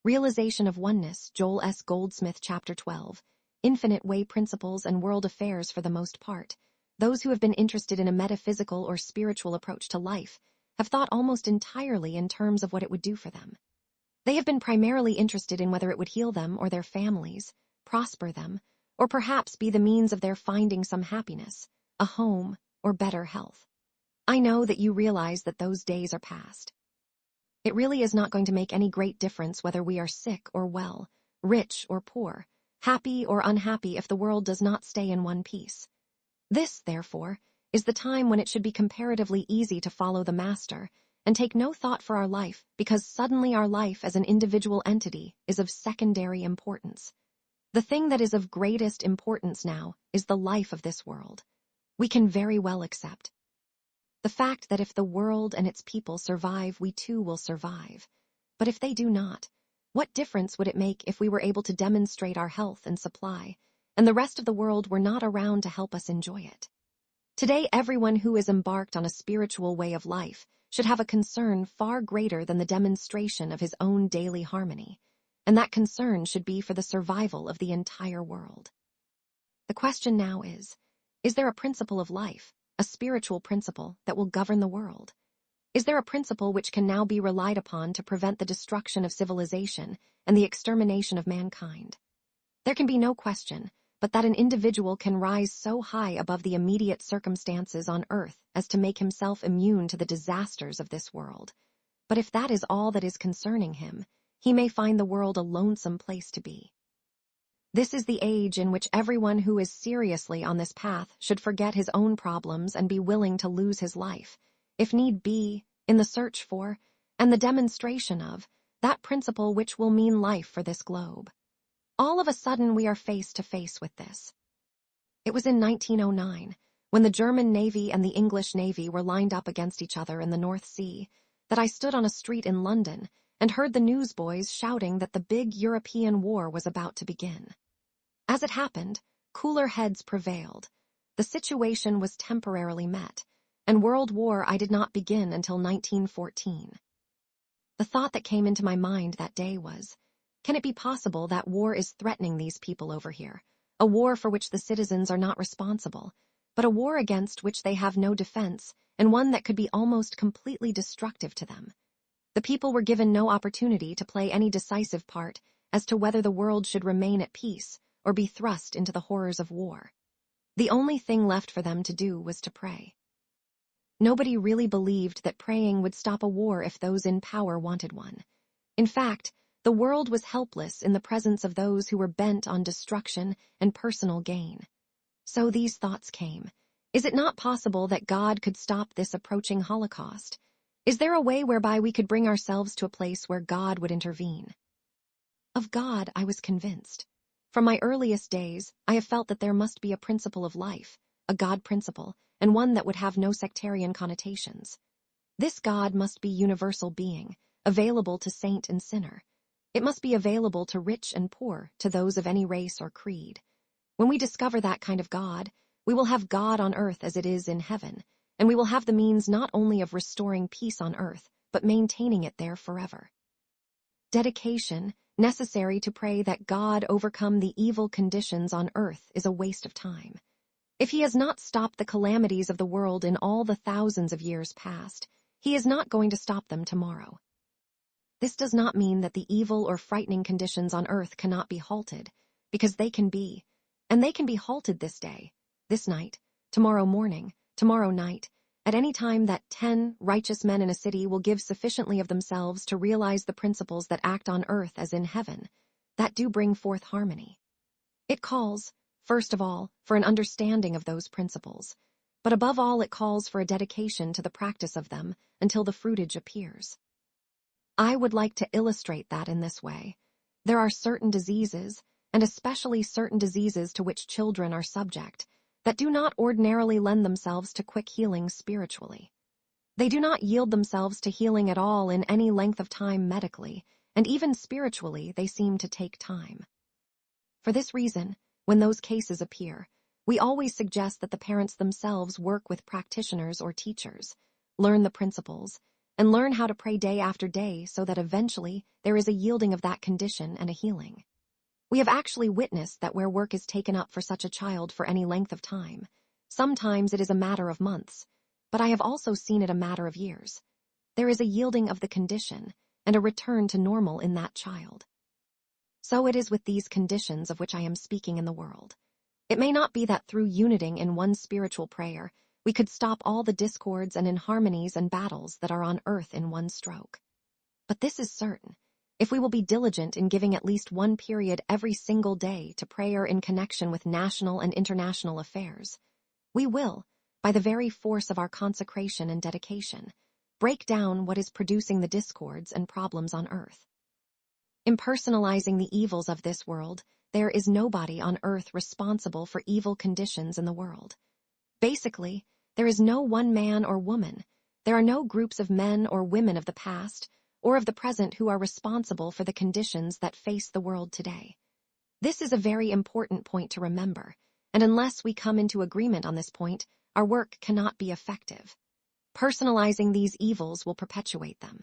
Realization of Oneness, Joel S. Goldsmith, Chapter 12. Infinite way principles and world affairs for the most part. Those who have been interested in a metaphysical or spiritual approach to life have thought almost entirely in terms of what it would do for them. They have been primarily interested in whether it would heal them or their families, prosper them, or perhaps be the means of their finding some happiness, a home, or better health. I know that you realize that those days are past. It really is not going to make any great difference whether we are sick or well, rich or poor, happy or unhappy if the world does not stay in one piece. This, therefore, is the time when it should be comparatively easy to follow the Master and take no thought for our life, because suddenly our life as an individual entity is of secondary importance. The thing that is of greatest importance now is the life of this world. We can very well accept the fact that if the world and its people survive, we too will survive. But if they do not, what difference would it make if we were able to demonstrate our health and supply, and the rest of the world were not around to help us enjoy it? Today, everyone who is embarked on a spiritual way of life should have a concern far greater than the demonstration of his own daily harmony, and that concern should be for the survival of the entire world. The question now is there a principle of life, a spiritual principle that will govern the world? Is there a principle which can now be relied upon to prevent the destruction of civilization and the extermination of mankind? There can be no question but that an individual can rise so high above the immediate circumstances on earth as to make himself immune to the disasters of this world. But if that is all that is concerning him, he may find the world a lonesome place to be. This is the age in which everyone who is seriously on this path should forget his own problems and be willing to lose his life, if need be, in the search for, and the demonstration of, that principle which will mean life for this globe. All of a sudden we are face to face with this. It was in 1909, when the German Navy and the English Navy were lined up against each other in the North Sea, that I stood on a street in London and heard the newsboys shouting that the big European war was about to begin. As it happened, cooler heads prevailed. The situation was temporarily met, and World War I did not begin until 1914. The thought that came into my mind that day was, can it be possible that war is threatening these people over here, a war for which the citizens are not responsible, but a war against which they have no defense, and one that could be almost completely destructive to them? The people were given no opportunity to play any decisive part as to whether the world should remain at peace or be thrust into the horrors of war. The only thing left for them to do was to pray. Nobody really believed that praying would stop a war if those in power wanted one. In fact, the world was helpless in the presence of those who were bent on destruction and personal gain. So these thoughts came. Is it not possible that God could stop this approaching Holocaust? Is there a way whereby we could bring ourselves to a place where God would intervene? Of God, I was convinced. From my earliest days, I have felt that there must be a principle of life, a God principle, and one that would have no sectarian connotations. This God must be universal being, available to saint and sinner. It must be available to rich and poor, to those of any race or creed. When we discover that kind of God, we will have God on earth as it is in heaven, and we will have the means not only of restoring peace on earth, but maintaining it there forever. Dedication, necessary to pray that God overcome the evil conditions on earth, is a waste of time. If he has not stopped the calamities of the world in all the thousands of years past, he is not going to stop them tomorrow. This does not mean that the evil or frightening conditions on earth cannot be halted, because they can be, and they can be halted this day, this night, tomorrow morning, tomorrow night, at any time that 10 righteous men in a city will give sufficiently of themselves to realize the principles that act on earth as in heaven, that do bring forth harmony. It calls, first of all, for an understanding of those principles, but above all it calls for a dedication to the practice of them until the fruitage appears. I would like to illustrate that in this way. There are certain diseases, and especially certain diseases to which children are subject, that do not ordinarily lend themselves to quick healing spiritually. They do not yield themselves to healing at all in any length of time medically, and even spiritually they seem to take time. For this reason, when those cases appear, we always suggest that the parents themselves work with practitioners or teachers, learn the principles, and learn how to pray day after day so that eventually there is a yielding of that condition and a healing. We have actually witnessed that where work is taken up for such a child for any length of time, sometimes it is a matter of months, but I have also seen it a matter of years. There is a yielding of the condition and a return to normal in that child. So it is with these conditions of which I am speaking in the world. It may not be that through uniting in one spiritual prayer, we could stop all the discords and inharmonies and battles that are on earth in one stroke. But this is certain. If we will be diligent in giving at least one period every single day to prayer in connection with national and international affairs, we will, by the very force of our consecration and dedication, break down what is producing the discords and problems on earth. Impersonalizing the evils of this world, there is nobody on earth responsible for evil conditions in the world. Basically, there is no one man or woman. There are no groups of men or women of the past or of the present who are responsible for the conditions that face the world today. This is a very important point to remember, and unless we come into agreement on this point, our work cannot be effective. Personalizing these evils will perpetuate them.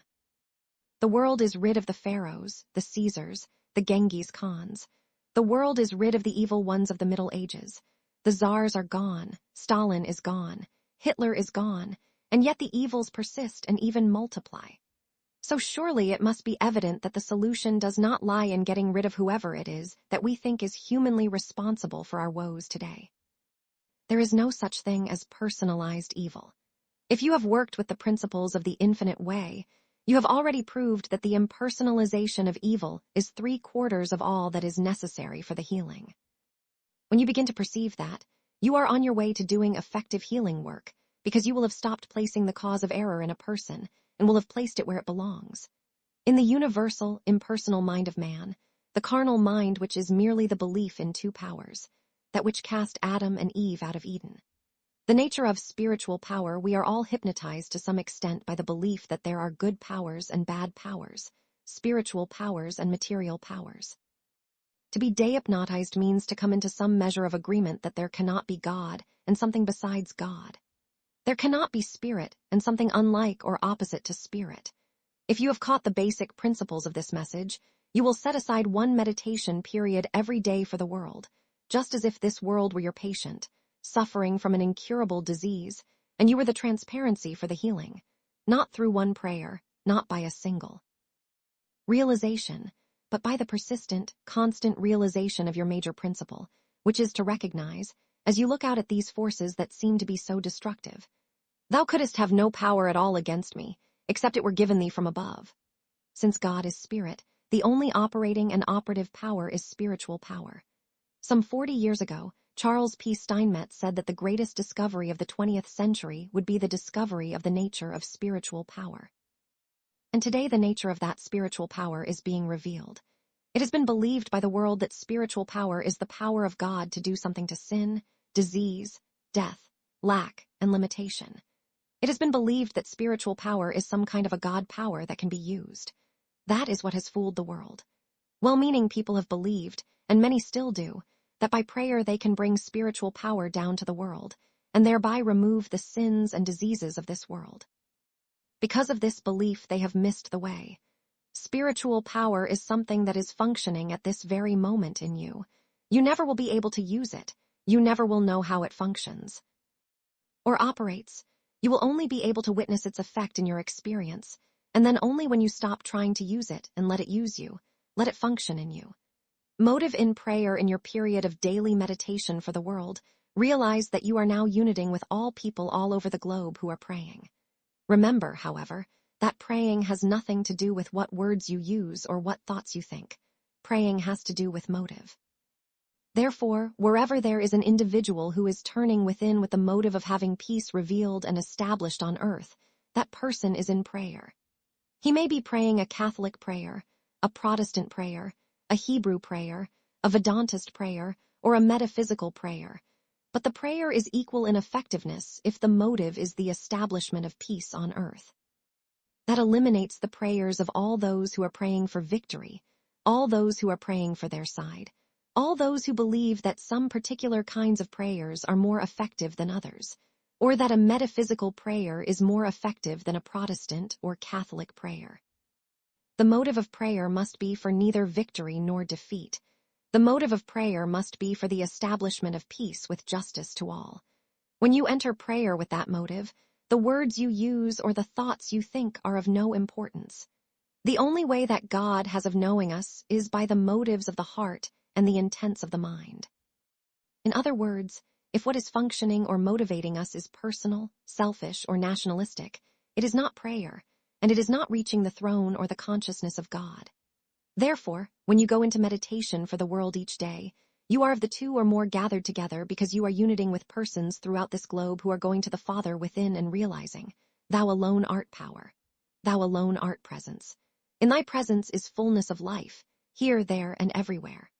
The world is rid of the pharaohs, the Caesars, the Genghis Khans. The world is rid of the evil ones of the Middle Ages. The czars are gone, Stalin is gone, Hitler is gone, and yet the evils persist and even multiply. So surely it must be evident that the solution does not lie in getting rid of whoever it is that we think is humanly responsible for our woes today. There is no such thing as personalized evil. If you have worked with the principles of the infinite way, you have already proved that the impersonalization of evil is 3/4 of all that is necessary for the healing. When you begin to perceive that, you are on your way to doing effective healing work, because you will have stopped placing the cause of error in a person and will have placed it where it belongs. In the universal, impersonal mind of man, the carnal mind which is merely the belief in two powers, that which cast Adam and Eve out of Eden. The nature of spiritual power, we are all hypnotized to some extent by the belief that there are good powers and bad powers, spiritual powers and material powers. To be dehypnotized means to come into some measure of agreement that there cannot be God and something besides God. There cannot be spirit and something unlike or opposite to spirit. If you have caught the basic principles of this message, you will set aside one meditation period every day for the world, just as if this world were your patient, suffering from an incurable disease, and you were the transparency for the healing, not through one prayer, not by a single realization, but by the persistent, constant realization of your major principle, which is to recognize, as you look out at these forces that seem to be so destructive, thou couldst have no power at all against me, except it were given thee from above. Since God is spirit, the only operating and operative power is spiritual power. Some 40 years ago, Charles P. Steinmetz said that the greatest discovery of the 20th century would be the discovery of the nature of spiritual power. And today the nature of that spiritual power is being revealed. It has been believed by the world that spiritual power is the power of God to do something to sin, disease, death, lack, and limitation. It has been believed that spiritual power is some kind of a God power that can be used. That is what has fooled the world. Well-meaning people have believed, and many still do, that by prayer they can bring spiritual power down to the world, and thereby remove the sins and diseases of this world. Because of this belief, they have missed the way. Spiritual power is something that is functioning at this very moment in you. You never will be able to use it. You never will know how it functions or operates. You will only be able to witness its effect in your experience, and then only when you stop trying to use it and let it use you, let it function in you. Motive in prayer in your period of daily meditation for the world. Realize that you are now uniting with all people all over the globe who are praying. Remember, however, that praying has nothing to do with what words you use or what thoughts you think. Praying has to do with motive. Therefore, wherever there is an individual who is turning within with the motive of having peace revealed and established on earth, that person is in prayer. He may be praying a Catholic prayer, a Protestant prayer, a Hebrew prayer, a Vedantist prayer, or a metaphysical prayer, but the prayer is equal in effectiveness if the motive is the establishment of peace on earth. That eliminates the prayers of all those who are praying for victory, all those who are praying for their side, all those who believe that some particular kinds of prayers are more effective than others, or that a metaphysical prayer is more effective than a Protestant or Catholic prayer. The motive of prayer must be for neither victory nor defeat. The motive of prayer must be for the establishment of peace with justice to all. When you enter prayer with that motive, the words you use or the thoughts you think are of no importance. The only way that God has of knowing us is by the motives of the heart and the intents of the mind. In other words, if what is functioning or motivating us is personal, selfish, or nationalistic, it is not prayer, and it is not reaching the throne or the consciousness of God. Therefore, when you go into meditation for the world each day, you are of the two or more gathered together because you are uniting with persons throughout this globe who are going to the Father within and realizing, Thou alone art power. Thou alone art presence. In thy presence is fullness of life, here, there, and everywhere.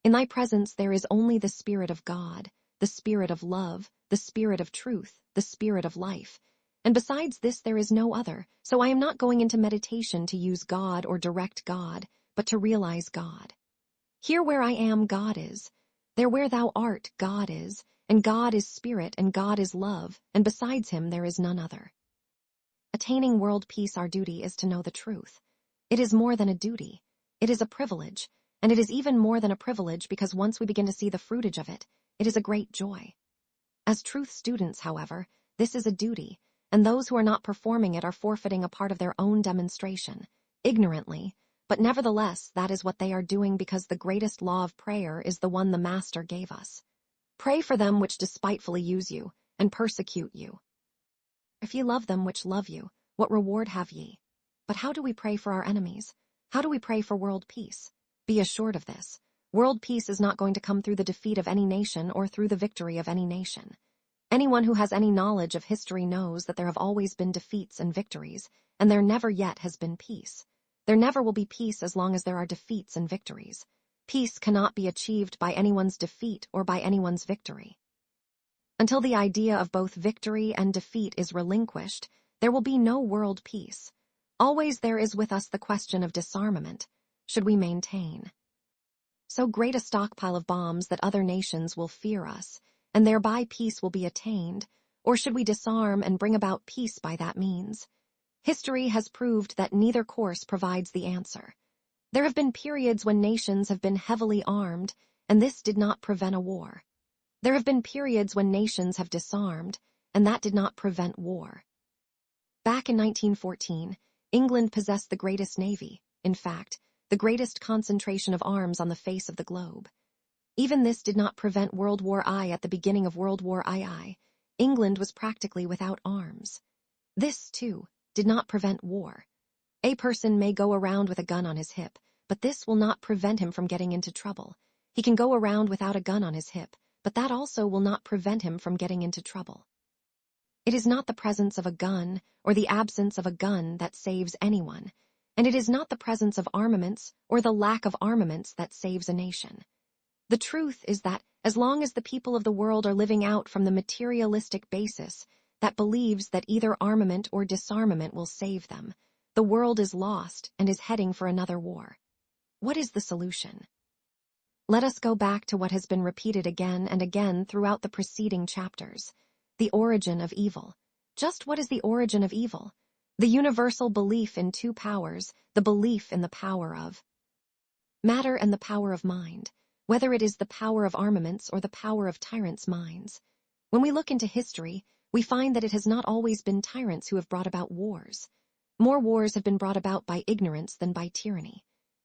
In thy presence there is only the Spirit of God, the Spirit of love, the Spirit of truth, the Spirit of life. And besides this there is no other, so I am not going into meditation to use God or direct God, but to realize God. Here where I am, God is. There where thou art, God is, and God is Spirit, and God is love, and besides him there is none other. Attaining world peace, our duty is to know the truth. It is more than a duty. It is a privilege, and it is even more than a privilege because once we begin to see the fruitage of it, it is a great joy. As truth students, however, this is a duty, and those who are not performing it are forfeiting a part of their own demonstration, ignorantly, but nevertheless that is what they are doing because the greatest law of prayer is the one the Master gave us. Pray for them which despitefully use you, and persecute you. If ye love them which love you, what reward have ye? But how do we pray for our enemies? How do we pray for world peace? Be assured of this. World peace is not going to come through the defeat of any nation or through the victory of any nation. Anyone who has any knowledge of history knows that there have always been defeats and victories, and there never yet has been peace. There never will be peace as long as there are defeats and victories. Peace cannot be achieved by anyone's defeat or by anyone's victory. Until the idea of both victory and defeat is relinquished, there will be no world peace. Always there is with us the question of disarmament. Should we maintain so great a stockpile of bombs that other nations will fear us, and thereby peace will be attained, or should we disarm and bring about peace by that means? History has proved that neither course provides the answer. There have been periods when nations have been heavily armed, and this did not prevent a war. There have been periods when nations have disarmed, and that did not prevent war. Back in 1914, England possessed the greatest navy, in fact, the greatest concentration of arms on the face of the globe. Even this did not prevent World War I. At the beginning of World War II, England was practically without arms. This, too, did not prevent war. A person may go around with a gun on his hip, but this will not prevent him from getting into trouble. He can go around without a gun on his hip, but that also will not prevent him from getting into trouble. It is not the presence of a gun or the absence of a gun that saves anyone, and it is not the presence of armaments or the lack of armaments that saves a nation. The truth is that as long as the people of the world are living out from the materialistic basis that believes that either armament or disarmament will save them, the world is lost and is heading for another war. What is the solution? Let us go back to what has been repeated again and again throughout the preceding chapters. The origin of evil. Just what is the origin of evil? The universal belief in two powers, the belief in the power of matter and the power of mind, whether it is the power of armaments or the power of tyrants' minds. When we look into history, we find that it has not always been tyrants who have brought about wars. More wars have been brought about by ignorance than by tyranny.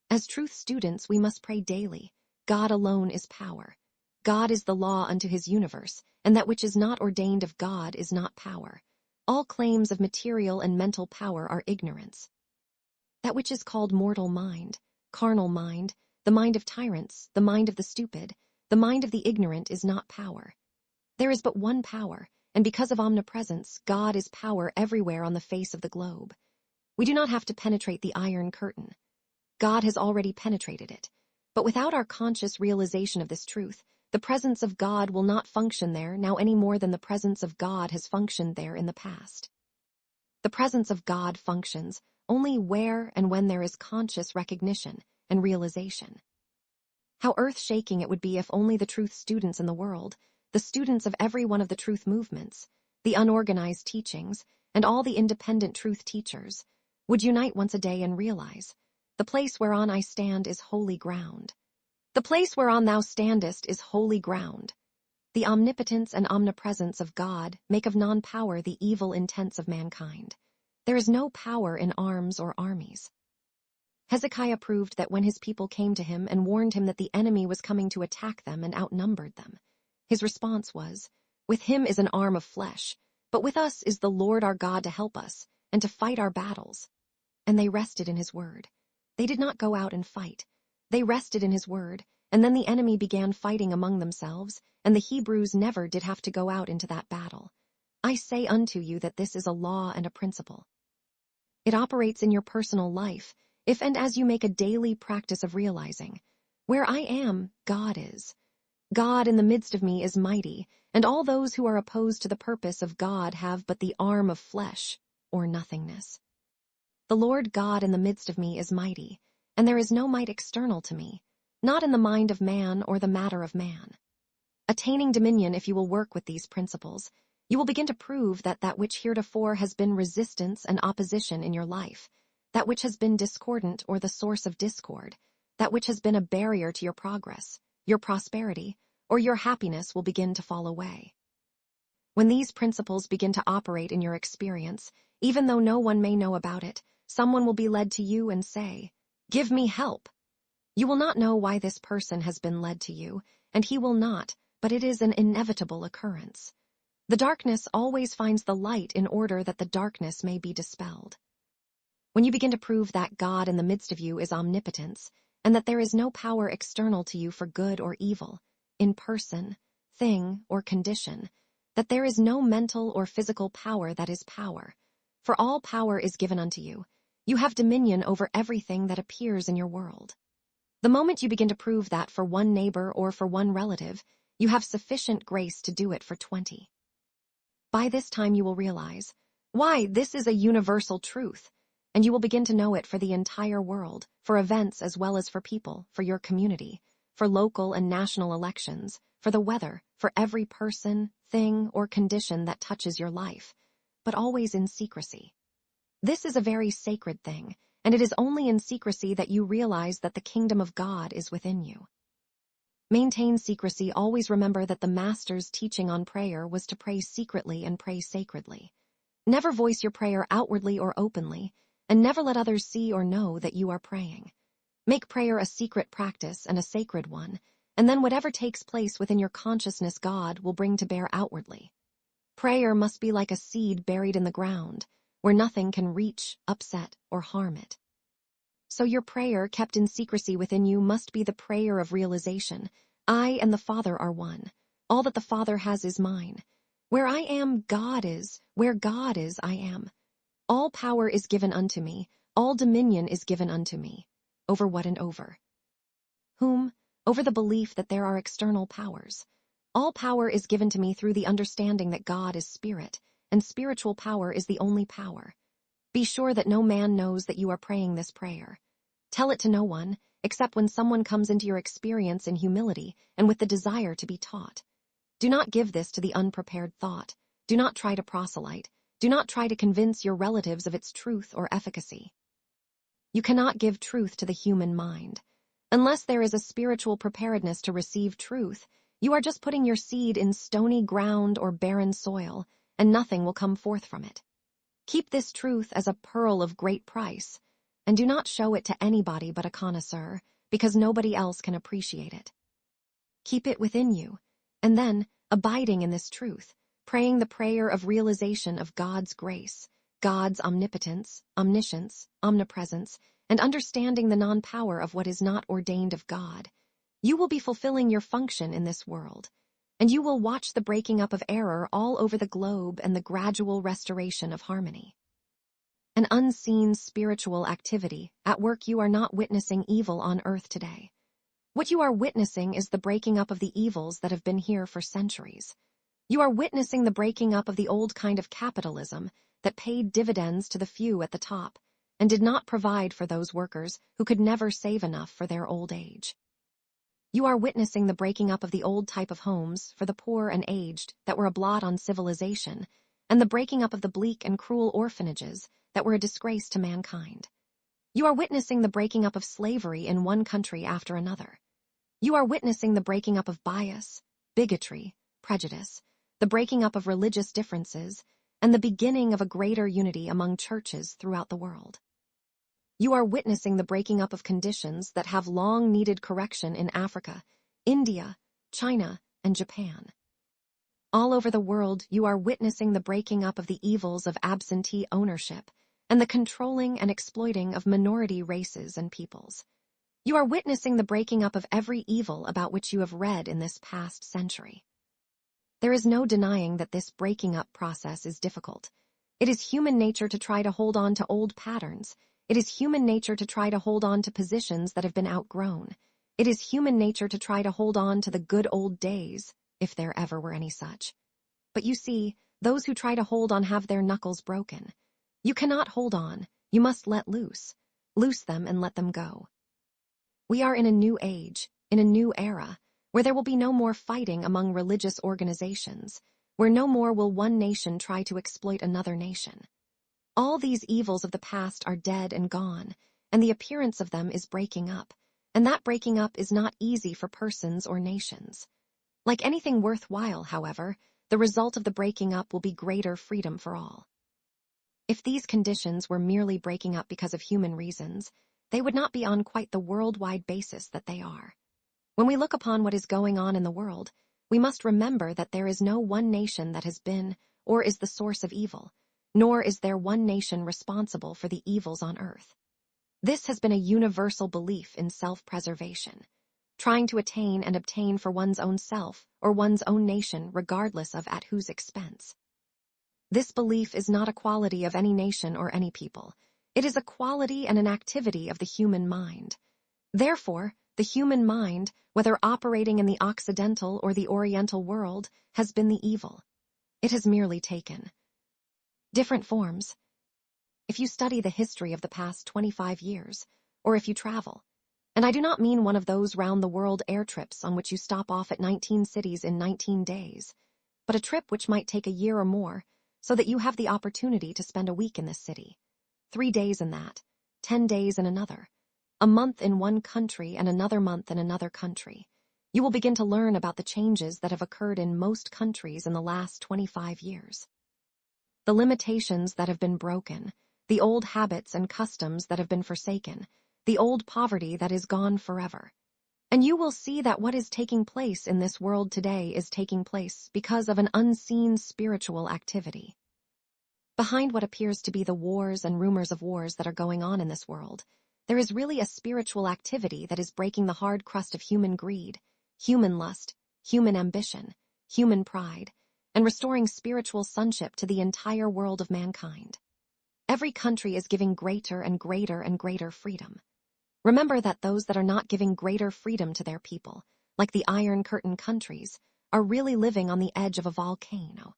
As truth students, we must pray daily. God alone is power. God is the law unto his universe, and that which is not ordained of God is not power. All claims of material and mental power are ignorance. That which is called mortal mind, carnal mind, the mind of tyrants, the mind of the stupid, the mind of the ignorant is not power. There is but one power, and because of omnipresence, God is power everywhere on the face of the globe. We do not have to penetrate the iron curtain. God has already penetrated it. But without our conscious realization of this truth, the presence of God will not function there now any more than the presence of God has functioned there in the past. The presence of God functions only where and when there is conscious recognition and realization. How earth-shaking it would be if only the truth students in the world, the students of every one of the truth movements, the unorganized teachings, and all the independent truth teachers, would unite once a day and realize, the place whereon I stand is holy ground. The place whereon thou standest is holy ground. The omnipotence and omnipresence of God make of non-power the evil intents of mankind. There is no power in arms or armies. Hezekiah proved that when his people came to him and warned him that the enemy was coming to attack them and outnumbered them, his response was, "With him is an arm of flesh, but with us is the Lord our God to help us and to fight our battles." And they rested in his word. They did not go out and fight. They rested in his word, and then the enemy began fighting among themselves, and the Hebrews never did have to go out into that battle. I say unto you that this is a law and a principle. It operates in your personal life, if and as you make a daily practice of realizing, where I am, God is. God in the midst of me is mighty, and all those who are opposed to the purpose of God have but the arm of flesh, or nothingness. The Lord God in the midst of me is mighty, and there is no might external to me, not in the mind of man or the matter of man. Attaining dominion, if you will work with these principles, you will begin to prove that that which heretofore has been resistance and opposition in your life, that which has been discordant or the source of discord, that which has been a barrier to your progress, your prosperity, or your happiness will begin to fall away. When these principles begin to operate in your experience, even though no one may know about it, someone will be led to you and say, "Give me help." You will not know why this person has been led to you, and he will not, but it is an inevitable occurrence. The darkness always finds the light in order that the darkness may be dispelled. When you begin to prove that God in the midst of you is omnipotence, and that there is no power external to you for good or evil, in person, thing, or condition, that there is no mental or physical power that is power, for all power is given unto you, you have dominion over everything that appears in your world. The moment you begin to prove that for one neighbor or for one relative, you have sufficient grace to do it for 20. By this time you will realize, why, this is a universal truth, and you will begin to know it for the entire world, for events as well as for people, for your community, for local and national elections, for the weather, for every person, thing, or condition that touches your life, but always in secrecy. This is a very sacred thing, and it is only in secrecy that you realize that the kingdom of God is within you. Maintain secrecy. Always remember that the Master's teaching on prayer was to pray secretly and pray sacredly. Never voice your prayer outwardly or openly, and never let others see or know that you are praying. Make prayer a secret practice and a sacred one, and then whatever takes place within your consciousness God will bring to bear outwardly. Prayer must be like a seed buried in the ground, where nothing can reach, upset, or harm it. So your prayer kept in secrecy within you must be the prayer of realization. I and the Father are one. All that the Father has is mine. Where I am, God is. Where God is, I am. All power is given unto me. All dominion is given unto me. Over what and over? Whom? Over the belief that there are external powers. All power is given to me through the understanding that God is spirit, and spiritual power is the only power. Be sure that no man knows that you are praying this prayer. Tell it to no one, except when someone comes into your experience in humility and with the desire to be taught. Do not give this to the unprepared thought. Do not try to proselyte. Do not try to convince your relatives of its truth or efficacy. You cannot give truth to the human mind. Unless there is a spiritual preparedness to receive truth, you are just putting your seed in stony ground or barren soil, and nothing will come forth from it. Keep this truth as a pearl of great price, and do not show it to anybody but a connoisseur, because nobody else can appreciate it. Keep it within you, and then, abiding in this truth, praying the prayer of realization of God's grace, God's omnipotence, omniscience, omnipresence, and understanding the non-power of what is not ordained of God, you will be fulfilling your function in this world, and you will watch the breaking up of error all over the globe and the gradual restoration of harmony. An unseen spiritual activity. At work you are not witnessing evil on earth today. What you are witnessing is the breaking up of the evils that have been here for centuries. You are witnessing the breaking up of the old kind of capitalism that paid dividends to the few at the top and did not provide for those workers who could never save enough for their old age. You are witnessing the breaking up of the old type of homes for the poor and aged that were a blot on civilization and the breaking up of the bleak and cruel orphanages that were a disgrace to mankind. You are witnessing the breaking up of slavery in one country after another. You are witnessing the breaking up of bias, bigotry, prejudice, the breaking up of religious differences, and the beginning of a greater unity among churches throughout the world. You are witnessing the breaking up of conditions that have long needed correction in Africa, India, China, and Japan. All over the world, you are witnessing the breaking up of the evils of absentee ownership and the controlling and exploiting of minority races and peoples. You are witnessing the breaking up of every evil about which you have read in this past century. There is no denying that this breaking up process is difficult. It is human nature to try to hold on to old patterns. It is human nature to try to hold on to positions that have been outgrown. It is human nature to try to hold on to the good old days, if there ever were any such. But you see, those who try to hold on have their knuckles broken. You cannot hold on. You must let loose. Loose them and let them go. We are in a new age, in a new era, where there will be no more fighting among religious organizations, where no more will one nation try to exploit another nation. All these evils of the past are dead and gone, and the appearance of them is breaking up, and that breaking up is not easy for persons or nations. Like anything worthwhile, however, the result of the breaking up will be greater freedom for all. If these conditions were merely breaking up because of human reasons, they would not be on quite the worldwide basis that they are. When we look upon what is going on in the world, we must remember that there is no one nation that has been or is the source of evil, nor is there one nation responsible for the evils on earth. This has been a universal belief in self-preservation, trying to attain and obtain for one's own self or one's own nation regardless of at whose expense. This belief is not a quality of any nation or any people. It is a quality and an activity of the human mind. Therefore, the human mind, whether operating in the Occidental or the Oriental world, has been the evil. It has merely taken different forms. If you study the history of the past 25 years, or if you travel, and I do not mean one of those round-the-world air trips on which you stop off at 19 cities in 19 days, but a trip which might take a year or more, so that you have the opportunity to spend a week in this city, 3 days in that, 10 days in another, a month in one country and another month in another country. You will begin to learn about the changes that have occurred in most countries in the last 25 years. The limitations that have been broken, the old habits and customs that have been forsaken, the old poverty that is gone forever. And you will see that what is taking place in this world today is taking place because of an unseen spiritual activity. Behind what appears to be the wars and rumors of wars that are going on in this world, there is really a spiritual activity that is breaking the hard crust of human greed, human lust, human ambition, human pride, and restoring spiritual sonship to the entire world of mankind. Every country is giving greater and greater and greater freedom. Remember that those that are not giving greater freedom to their people, like the Iron Curtain countries, are really living on the edge of a volcano.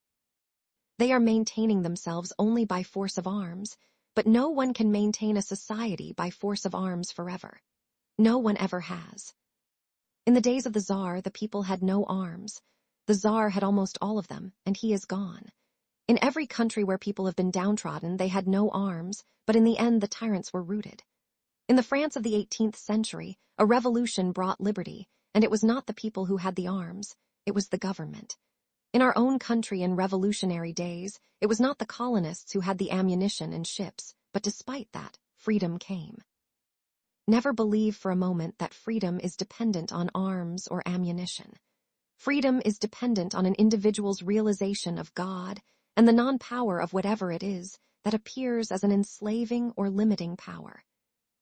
They are maintaining themselves only by force of arms, but no one can maintain a society by force of arms forever. No one ever has. In the days of the Tsar, the people had no arms. The Tsar had almost all of them, and he is gone. In every country where people have been downtrodden, they had no arms, but in the end the tyrants were rooted. In the France of the 18th century, a revolution brought liberty, and it was not the people who had the arms, it was the government. In our own country in revolutionary days, it was not the colonists who had the ammunition and ships, but despite that, freedom came. Never believe for a moment that freedom is dependent on arms or ammunition. Freedom is dependent on an individual's realization of God and the non-power of whatever it is that appears as an enslaving or limiting power.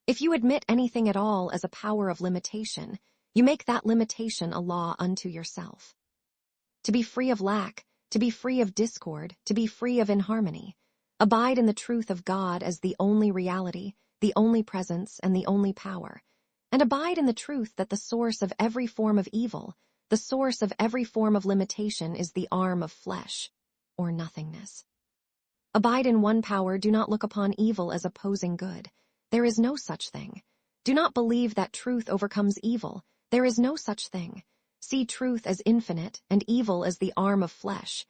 If you admit anything at all as a power of limitation, you make that limitation a law unto yourself. To be free of lack, to be free of discord, to be free of inharmony, abide in the truth of God as the only reality, the only presence, and the only power, and abide in the truth that the source of every form of evil, the source of every form of limitation is the arm of flesh, or nothingness. Abide in one power, do not look upon evil as opposing good. There is no such thing. Do not believe that truth overcomes evil. There is no such thing. See truth as infinite and evil as the arm of flesh.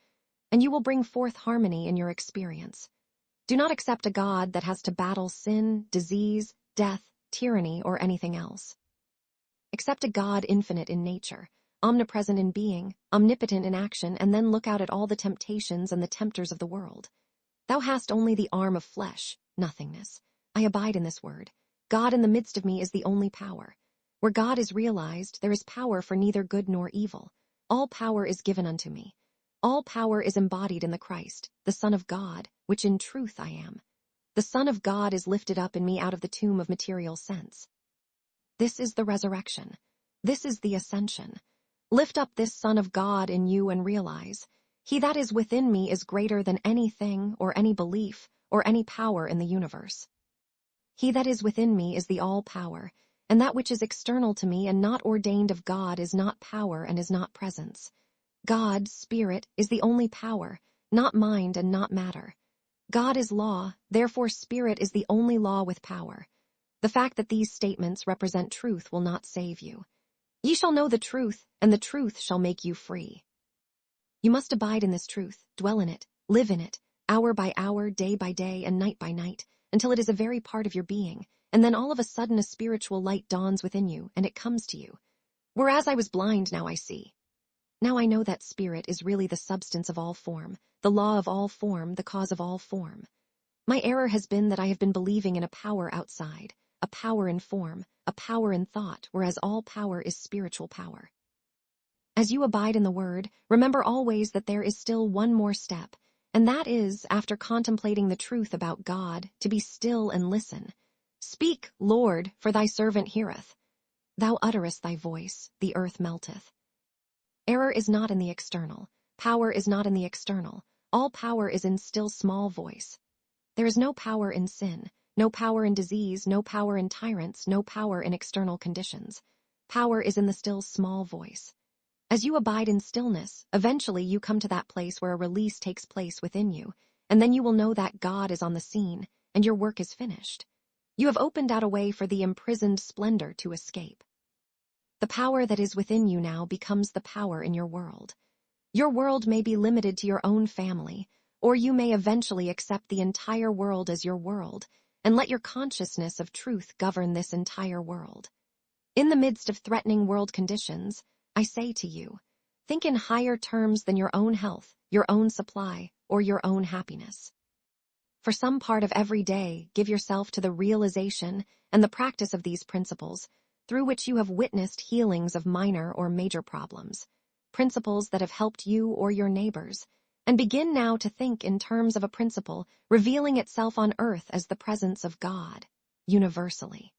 and you will bring forth harmony in your experience. Do not accept a God that has to battle sin, disease, death, tyranny, or anything else. Accept a God infinite in nature, omnipresent in being, omnipotent in action, and then look out at all the temptations and the tempters of the world. Thou hast only the arm of flesh, nothingness. I abide in this word. God in the midst of me is the only power. Where God is realized, there is power for neither good nor evil. All power is given unto me. All power is embodied in the Christ, the Son of God, which in truth I am. The Son of God is lifted up in me out of the tomb of material sense. This is the resurrection. This is the ascension. Lift up this Son of God in you and realize, he that is within me is greater than anything or any belief or any power in the universe. He that is within me is the all-power, and that which is external to me and not ordained of God is not power and is not presence. God, Spirit, is the only power, not mind and not matter. God is law, therefore Spirit is the only law with power. The fact that these statements represent truth will not save you. Ye shall know the truth, and the truth shall make you free. You must abide in this truth, dwell in it, live in it, hour by hour, day by day, and night by night, until it is a very part of your being, and then all of a sudden a spiritual light dawns within you, and it comes to you. Whereas I was blind, now I see. Now I know that Spirit is really the substance of all form, the law of all form, the cause of all form. My error has been that I have been believing in a power outside, a power in form, a power in thought, whereas all power is spiritual power. As you abide in the Word, remember always that there is still one more step, and that is, after contemplating the truth about God, to be still and listen. Speak, Lord, for thy servant heareth. Thou utterest thy voice, the earth melteth. Error is not in the external. Power is not in the external. All power is in still small voice. There is no power in sin, no power in disease, no power in tyrants, no power in external conditions. Power is in the still small voice. As you abide in stillness, eventually you come to that place where a release takes place within you, and then you will know that God is on the scene, and your work is finished. You have opened out a way for the imprisoned splendor to escape. The power that is within you now becomes the power in your world. Your world may be limited to your own family, or you may eventually accept the entire world as your world, and let your consciousness of truth govern this entire world. In the midst of threatening world conditions, I say to you, think in higher terms than your own health, your own supply, or your own happiness. For some part of every day, give yourself to the realization and the practice of these principles, through which you have witnessed healings of minor or major problems, principles that have helped you or your neighbors, and begin now to think in terms of a principle revealing itself on earth as the presence of God, universally.